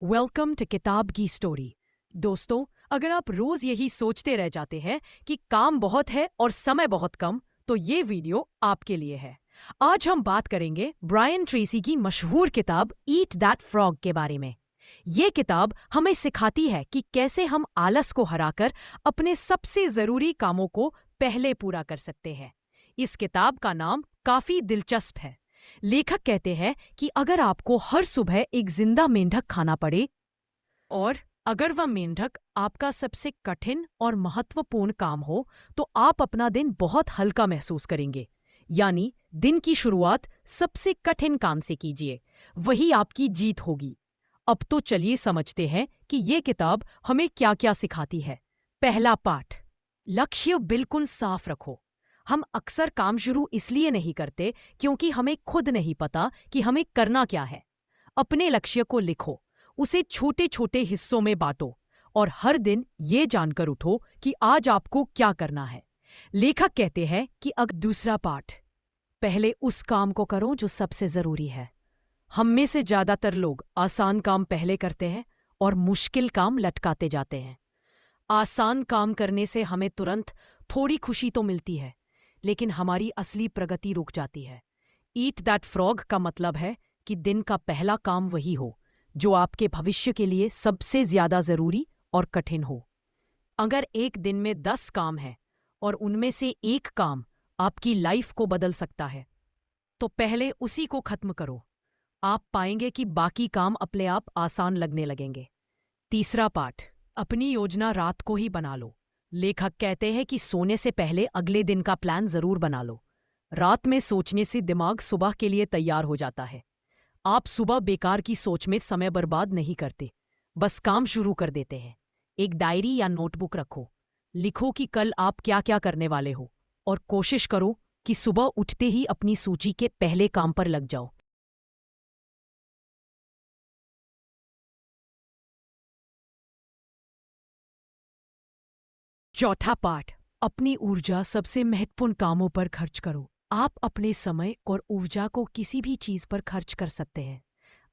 Welcome to किताब की story. दोस्तों, अगर आप रोज यही सोचते रह जाते हैं कि काम बहुत है और समय बहुत कम, तो ये वीडियो आपके लिए है। आज हम बात करेंगे ब्रायन ट्रेसी की मशहूर किताब ईट दैट फ्रॉग के बारे में। ये किताब हमें सिखाती है कि कैसे हम आलस को हराकर अपने सबसे जरूरी कामों को पहले पूरा कर सकते हैं। इस किताब का नाम काफी दिलचस्प है। लेखक कहते हैं कि अगर आपको हर सुबह एक जिंदा मेंढक खाना पड़े और अगर वह मेंढक आपका सबसे कठिन और महत्वपूर्ण काम हो, तो आप अपना दिन बहुत हल्का महसूस करेंगे। यानी दिन की शुरुआत सबसे कठिन काम से कीजिए, वही आपकी जीत होगी। अब तो चलिए समझते हैं कि ये किताब हमें क्या क्या सिखाती है। पहला पाठ, लक्ष्य बिल्कुल साफ रखो। हम अक्सर काम शुरू इसलिए नहीं करते क्योंकि हमें खुद नहीं पता कि हमें करना क्या है। अपने लक्ष्य को लिखो, उसे छोटे छोटे हिस्सों में बांटो और हर दिन ये जानकर उठो कि आज आपको क्या करना है। लेखक कहते हैं कि दूसरा पाठ, पहले उस काम को करो जो सबसे जरूरी है। हम में से ज्यादातर लोग आसान काम पहले करते हैं और मुश्किल काम लटकाते जाते हैं। आसान काम करने से हमें तुरंत थोड़ी खुशी तो मिलती है, लेकिन हमारी असली प्रगति रुक जाती है। ईट दैट फ्रॉग का मतलब है कि दिन का पहला काम वही हो जो आपके भविष्य के लिए सबसे ज्यादा जरूरी और कठिन हो। अगर एक दिन में 10 काम हैं और उनमें से एक काम आपकी लाइफ को बदल सकता है, तो पहले उसी को खत्म करो। आप पाएंगे कि बाकी काम अपने आप आसान लगने लगेंगे। तीसरा पाठ, अपनी योजना रात को ही बना लो। लेखक कहते हैं कि सोने से पहले अगले दिन का प्लान जरूर बना लो। रात में सोचने से दिमाग सुबह के लिए तैयार हो जाता है। आप सुबह बेकार की सोच में समय बर्बाद नहीं करते, बस काम शुरू कर देते हैं। एक डायरी या नोटबुक रखो, लिखो कि कल आप क्या क्या करने वाले हो और कोशिश करो कि सुबह उठते ही अपनी सूची के पहले काम पर लग जाओ। चौथा पाठ, अपनी ऊर्जा सबसे महत्वपूर्ण कामों पर खर्च करो। आप अपने समय और ऊर्जा को किसी भी चीज पर खर्च कर सकते हैं।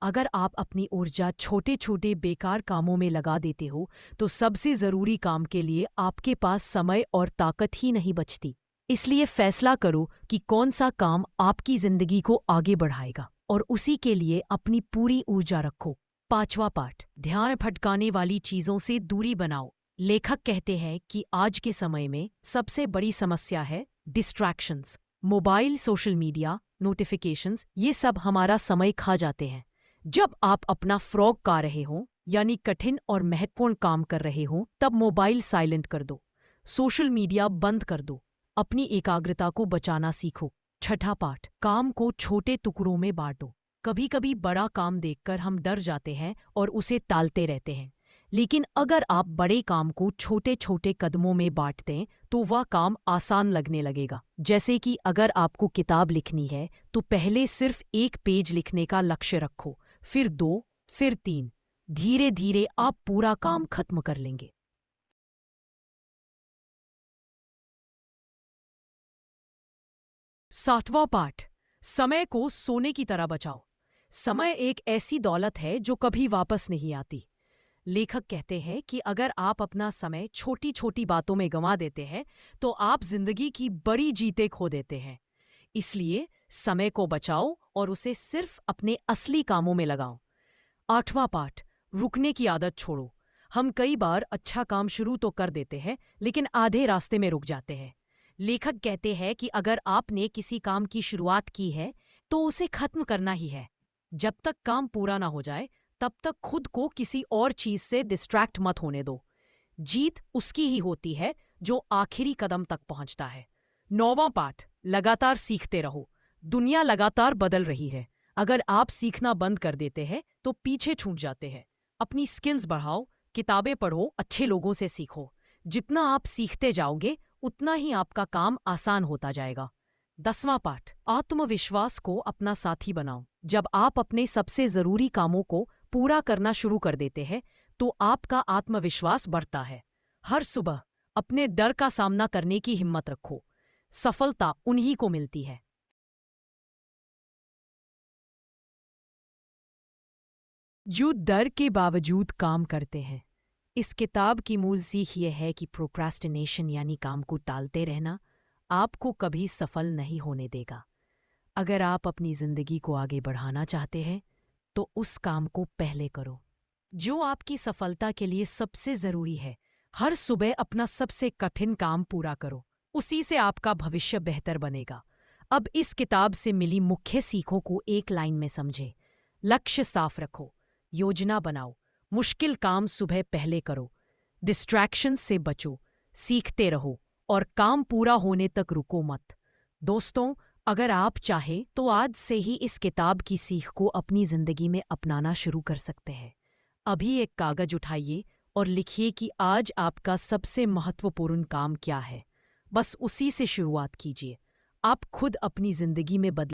अगर आप अपनी ऊर्जा छोटे छोटे बेकार कामों में लगा देते हो, तो सबसे जरूरी काम के लिए आपके पास समय और ताकत ही नहीं बचती। इसलिए फैसला करो कि कौन सा काम आपकी जिंदगी को आगे बढ़ाएगा और उसी के लिए अपनी पूरी ऊर्जा रखो। पांचवा पाठ, ध्यान भटकाने वाली चीजों से दूरी बनाओ। लेखक कहते हैं कि आज के समय में सबसे बड़ी समस्या है distractions. Mobile, social media, notifications, ये सब हमारा समय खा जाते हैं। जब आप अपना फ्रॉग गा रहे हो, यानी कठिन और महत्वपूर्ण काम कर रहे हो, तब मोबाइल साइलेंट कर दो, सोशल मीडिया बंद कर दो, अपनी एकाग्रता को बचाना सीखो। छठा पाठ, काम को छोटे टुकड़ों में बांटो। कभी कभी बड़ा काम देखकर हम डर जाते हैं और उसे टालते रहते हैं, लेकिन अगर आप बड़े काम को छोटे छोटे कदमों में बांट दें, तो वह काम आसान लगने लगेगा। जैसे कि अगर आपको किताब लिखनी है, तो पहले सिर्फ एक पेज लिखने का लक्ष्य रखो, फिर 2, फिर 3। धीरे धीरे आप पूरा काम खत्म कर लेंगे। सातवां पाठ, समय को सोने की तरह बचाओ। समय एक ऐसी दौलत है जो कभी वापस नहीं आती। लेखक कहते हैं कि अगर आप अपना समय छोटी छोटी बातों में गंवा देते हैं, तो आप जिंदगी की बड़ी जीतें खो देते हैं। इसलिए समय को बचाओ और उसे सिर्फ अपने असली कामों में लगाओ। आठवां पाठ, रुकने की आदत छोड़ो। हम कई बार अच्छा काम शुरू तो कर देते हैं, लेकिन आधे रास्ते में रुक जाते हैं। लेखक कहते हैं कि अगर आपने किसी काम की शुरुआत की है, तो उसे खत्म करना ही है। जब तक काम पूरा ना हो जाए, तब तक खुद को किसी और चीज से डिस्ट्रैक्ट मत होने दो। जीत उसकी ही होती है जो आखिरी कदम तक पहुंचता है। नौवां पाठ, लगातार सीखते रहो। दुनिया लगातार बदल रही है। अगर आप सीखना बंद कर देते हैं, तो पीछे छूट जाते हैं। अपनी स्किल्स बढ़ाओ, किताबें पढ़ो, अच्छे लोगों से सीखो। जितना आप सीखते जाओगे, उतना ही आपका काम आसान होता जाएगा। 10वां पाठ, आत्मविश्वास को अपना साथी बनाओ। जब आप अपने सबसे जरूरी कामों को पूरा करना शुरू कर देते हैं, तो आपका आत्मविश्वास बढ़ता है। हर सुबह अपने डर का सामना करने की हिम्मत रखो। सफलता उन्हीं को मिलती है जो डर के बावजूद काम करते हैं। इस किताब की मूल सीख यह है कि प्रोक्रास्टिनेशन यानी काम को टालते रहना आपको कभी सफल नहीं होने देगा। अगर आप अपनी जिंदगी को आगे बढ़ाना चाहते हैं तो उस काम को पहले करो जो आपकी सफलता के लिए सबसे जरूरी है। हर सुबह अपना सबसे कठिन काम पूरा करो, उसी से आपका भविष्य बेहतर बनेगा। अब इस किताब से मिली मुख्य सीखों को एक लाइन में समझें। लक्ष्य साफ रखो, योजना बनाओ, मुश्किल काम सुबह पहले करो, डिस्ट्रैक्शन से बचो, सीखते रहो और काम पूरा होने तक रुको मत। दोस्तों, अगर आप चाहें तो आज से ही इस किताब की सीख को अपनी जिंदगी में अपनाना शुरू कर सकते हैं। अभी एक कागज उठाइए और लिखिए कि आज आपका सबसे महत्वपूर्ण काम क्या है। बस उसी से शुरुआत कीजिए। आप खुद अपनी जिंदगी में बदलाव